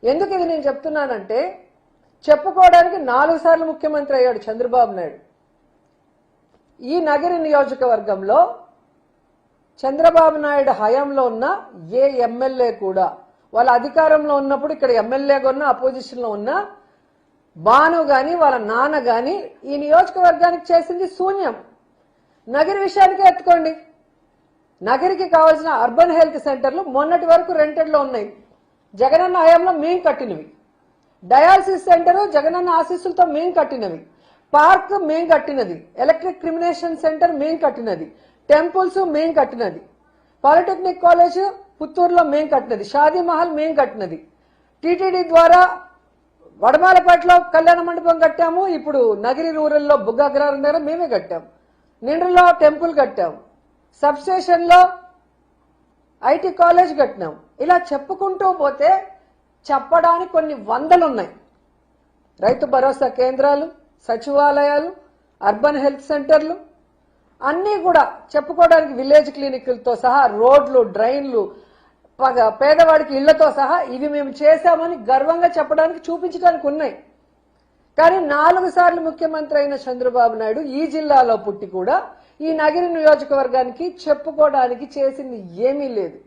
ఎందుకు ఇది నేను చెప్తున్నానంటే చెప్పుకోవడానికి 4 సార్లు ముఖ్యమంత్రి అయ్యాడు చంద్రబాబు నాయుడు. ఈ నగరి నియోజకవర్గంలో చంద్రబాబు నాయుడు హయాంలో ఉన్న ఏ ఎమ్మెల్యే కూడా వాళ్ళ అధికారంలో ఉన్నప్పుడు ఇక్కడ ఎమ్మెల్యేగా ఉన్న అపోజిషన్లో ఉన్న బాను గాని వాళ్ళ నాన్న గాని ఈ నియోజకవర్గానికి చేసింది శూన్యం. నగరి విషయానికి ఎత్తుకోండి. నగరికి కావాల్సిన అర్బన్ హెల్త్ సెంటర్లు మొన్నటి వరకు రెంటెడ్లో ఉన్నాయి, జగనన్న హయాంలో మేం కట్టినవి. డయాలసిస్ సెంటర్ జగనన్న ఆశీస్సులతో మేం కట్టినవి. పార్క్ మేం కట్టినది. ఎలక్ట్రిక్ క్రిమినేషన్ సెంటర్ మేం కట్టినది. టెంపుల్స్ మేం కట్టినది. పాలిటెక్నిక్ కాలేజ్ పుత్తూరులో మేం కట్టినది. షాదీ మహల్ మేం కట్టినది. టీటీడీ ద్వారా వడమాలపేటలో కళ్యాణ మండపం కట్టాము. ఇప్పుడు నగరి రూరల్లో బుగ్గాగ్రహారం దగ్గర మేమే కట్టాం. నిండ్రలో టెంపుల్ కట్టాం. సబ్ స్టేషన్లో ఐటీ కాలేజ్ కట్టినాం. ఇలా చెప్పుకుంటూ పోతే చెప్పడానికి కొన్ని వందలున్నాయి. రైతు భరోసా కేంద్రాలు, సచివాలయాలు, అర్బన్ హెల్త్ సెంటర్లు అన్నీ కూడా చెప్పుకోవడానికి, విలేజ్ క్లినిక్లతో సహా, రోడ్లు, డ్రైన్లు, పేదవాడికి ఇళ్లతో సహా ఇవి మేము చేశామని గర్వంగా చెప్పడానికి, చూపించడానికి ఉన్నాయి. కానీ 4 సార్లు ముఖ్యమంత్రి అయిన చంద్రబాబు నాయుడు ఈ జిల్లాలో పుట్టి కూడా ఈ నగరి నియోజకవర్గానికి చెప్పుకోవడానికి చేసింది ఏమీ లేదు.